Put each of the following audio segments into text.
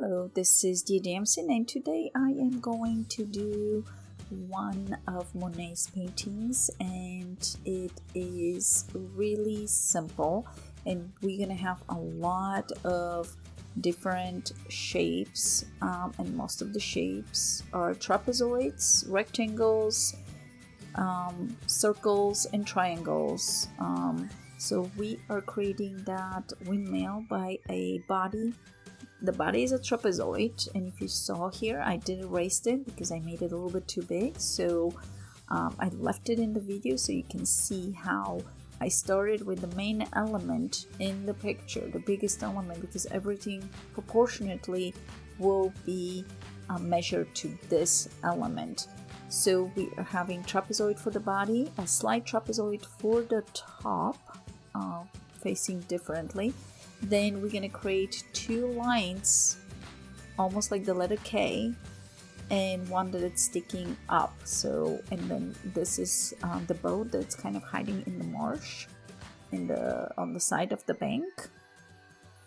Hello, this is Dee Damson, and today I am going to do one of Monet's paintings, and it is really simple, and we're gonna have a lot of different shapes, and most of the shapes are trapezoids, rectangles, circles, and triangles. So we are creating that windmill by a body. The body is a trapezoid, and if you saw here, I did erase it because I made it a little bit too big, so I left it in the video so you can see how I started with the main element in the picture, the biggest element, because everything proportionately will be measured to this element. So we are having trapezoid for the body, a slight trapezoid for the top, facing differently. Then we're going to create two lines, almost like the letter K, and one that it's sticking up. So, and then this is the boat that's kind of hiding in the marsh, on the side of the bank.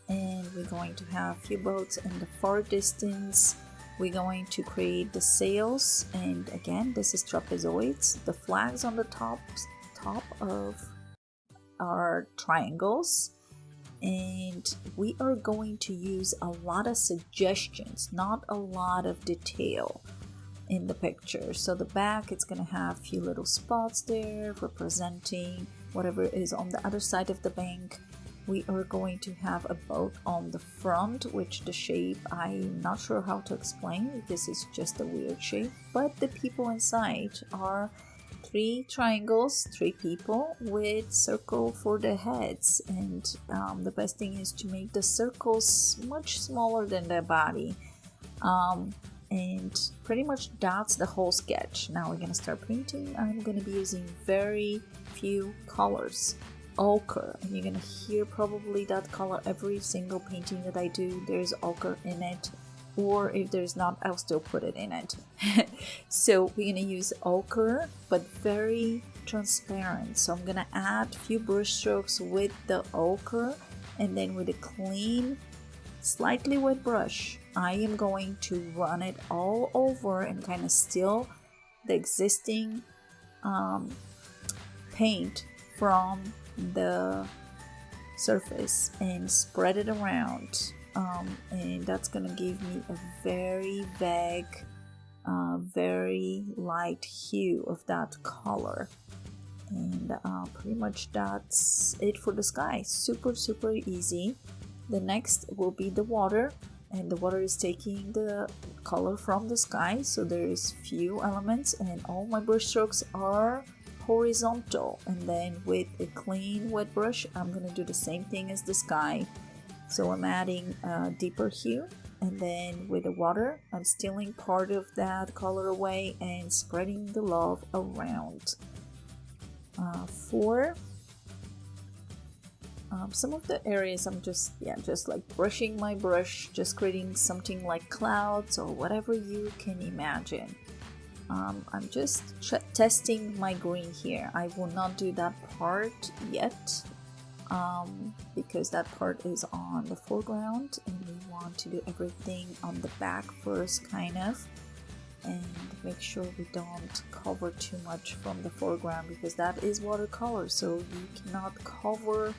And we're going to have a few boats in the far distance. We're going to create the sails, and again, this is trapezoids. The flags on the top of are triangles. And we are going to use a lot of suggestions, not a lot of detail in the picture. So the back, it's going to have a few little spots there representing whatever is on the other side of the bank. We are going to have a boat on the front, which the shape I'm not sure how to explain. This is just a weird shape, but the people inside are three triangles, three people with circle for the heads, and the best thing is to make the circles much smaller than the body, and pretty much that's the whole sketch. Now we're gonna start painting. I'm gonna be using very few colors. Ochre, and you're gonna hear probably that color every single painting that I do. There's ochre in it, or if there's not, I'll still put it in it. So we're gonna use ochre, but very transparent. So I'm gonna add a few brush strokes with the ochre, and then with a clean, slightly wet brush, I am going to run it all over and kind of steal the existing paint from the surface and spread it around. And that's gonna give me a very vague, very light hue of that color. And pretty much that's it for the sky. Super easy. The next will be the water, and the water is taking the color from the sky. So there is few elements, and all my brush strokes are horizontal. And then with a clean wet brush, I'm gonna do the same thing as the sky. So I'm adding a deeper hue, and then with the water, I'm stealing part of that color away and spreading the love around. For some of the areas, I'm just like brushing my brush, just creating something like clouds or whatever you can imagine. I'm just testing my green here. I will not do that part yet. Because that part is on the foreground, and we want to do everything on the back first, kind of, and make sure we don't cover too much from the foreground, because that is watercolor, so you cannot cover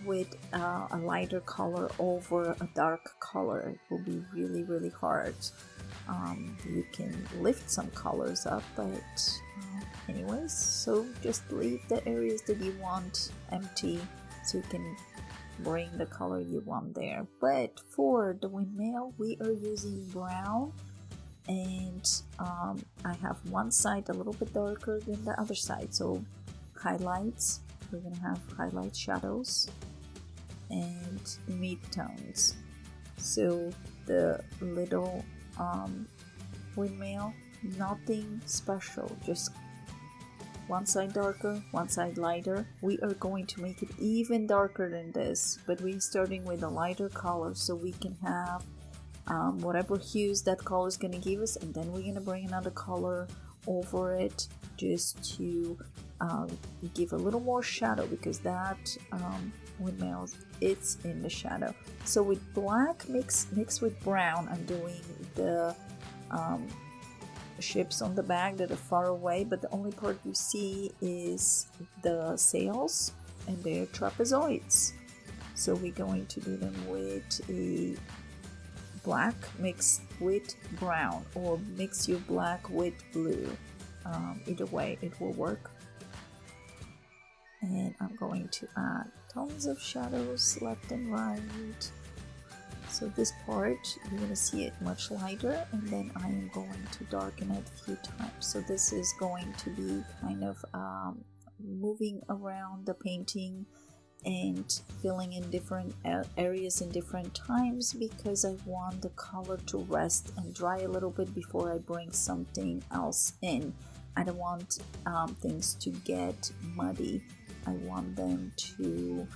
with a lighter color over a dark color. It will be really hard. You can lift some colors up, but anyways, so just leave the areas that you want empty, so you can bring the color you want there. But for the windmill, we are using brown, and I have one side a little bit darker than the other side. So highlights, we're gonna have highlight shadows and mid-tones. So the little windmill, nothing special, just one side darker, one side lighter. We are going to make it even darker than this, but we're starting with a lighter color so we can have whatever hues that color is going to give us, and then we're going to bring another color over it just to give a little more shadow because that windmill, it's in the shadow. So with black mixed with brown, I'm doing the ships on the back that are far away, but the only part you see is the sails and their trapezoids. So we're going to do them with a black mixed with brown, or mix your black with blue. Either way it will work. And I'm going to add tons of shadows left and right. So this part, you're going to see it much lighter, and then I am going to darken it a few times. So this is going to be kind of moving around the painting and filling in different areas in different times, because I want the color to rest and dry a little bit before I bring something else in. I don't want things to get muddy. I want them to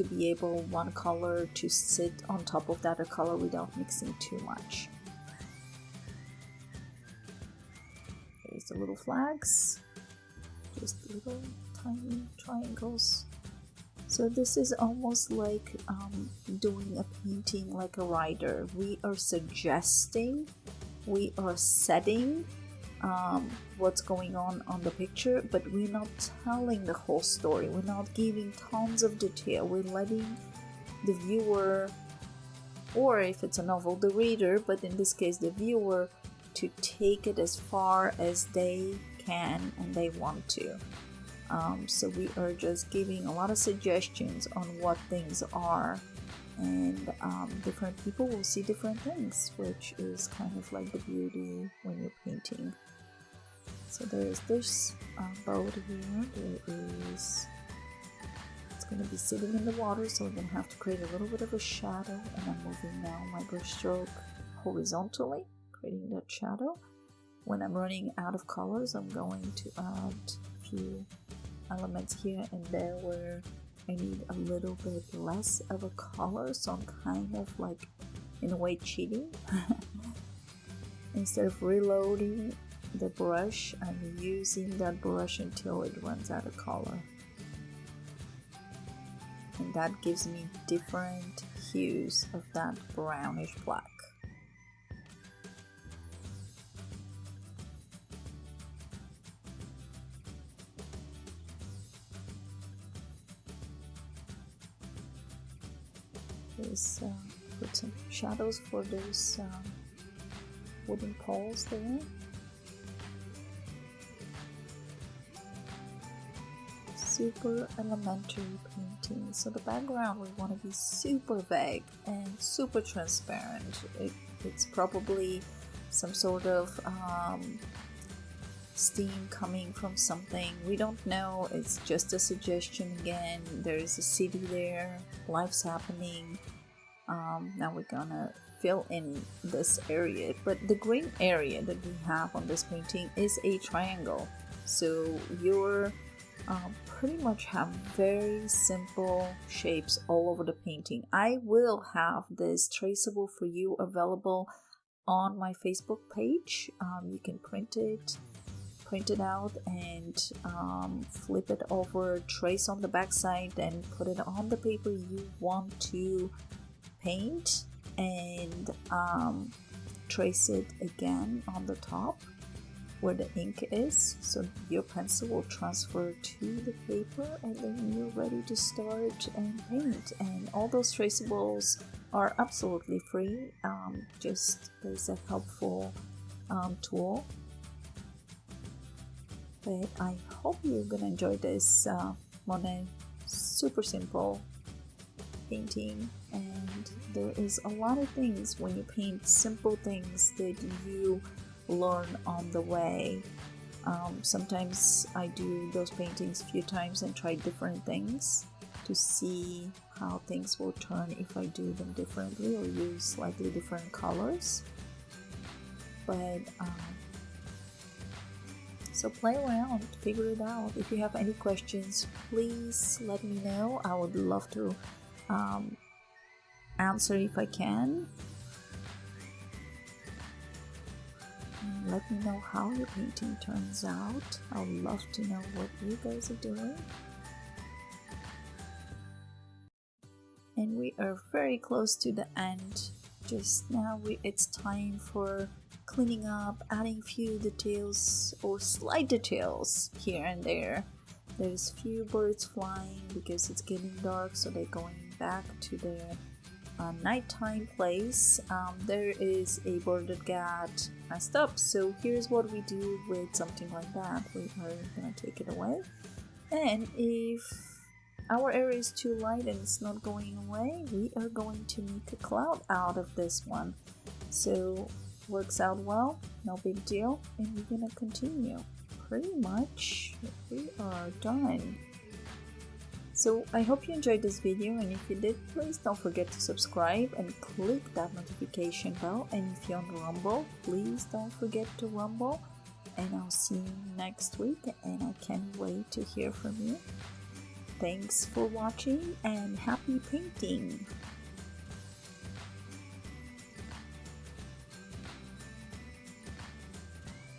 be able, one color to sit on top of that other color without mixing too much. There's the little flags, just little tiny triangles. So this is almost like doing a painting like a writer. We are suggesting, we are setting what's going on the picture, but we're not telling the whole story. We're not giving tons of detail. We're letting the viewer, or if it's a novel, the reader, but in this case the viewer, to take it as far as they can and they want to. So we are just giving a lot of suggestions on what things are, and different people will see different things, which is kind of like the beauty when you're painting. So there's this boat here. There is, it's going to be sitting in the water, so we're going to have to create a little bit of a shadow, and I'm moving now my brush stroke horizontally, creating that shadow. When I'm running out of colors, I'm going to add a few elements here and there where I need a little bit less of a color, so I'm kind of like, in a way, cheating. Instead of reloading the brush, I'm using that brush until it runs out of color, and that gives me different hues of that brownish black. There's put some shadows for those wooden poles there. Super elementary painting. So the background, we want to be super vague and super transparent. It's probably some sort of steam coming from something. We don't know. It's just a suggestion again. There is a city there. Life's happening. Now we're gonna fill in this area. But the green area that we have on this painting is a triangle. So you're pretty much have very simple shapes all over the painting. I will have this traceable for you available on my Facebook page. You can print it out and flip it over, trace on the back side, and put it on the paper you want to paint, and trace it again on the top where the ink is, so your pencil will transfer to the paper, and then you're ready to start and paint. And all those traceables are absolutely free, just as a helpful tool. But I hope you're gonna enjoy this Monet super simple painting, and there is a lot of things when you paint simple things that you learn on the way. Sometimes I do those paintings a few times and try different things to see how things will turn if I do them differently or use slightly different colors. But so play around, figure it out. If you have any questions, please let me know. I would love to answer if I can. Let me know how your painting turns out. I would love to know what you guys are doing. And we are very close to the end. Just now it's time for cleaning up, adding few details or slight details here and there. There's few birds flying because it's getting dark, so they're going back to their nighttime place. There is a bird that got messed up, so here's what we do with something like that. We are gonna take it away, and if our area is too light and it's not going away, we are going to make a cloud out of this one. So works out well, no big deal, and we're gonna continue. Pretty much we are done. So I hope you enjoyed this video, and if you did, please don't forget to subscribe and click that notification bell. And if you're on Rumble, please don't forget to rumble, and I'll see you next week, and I can't wait to hear from you. Thanks for watching and happy painting!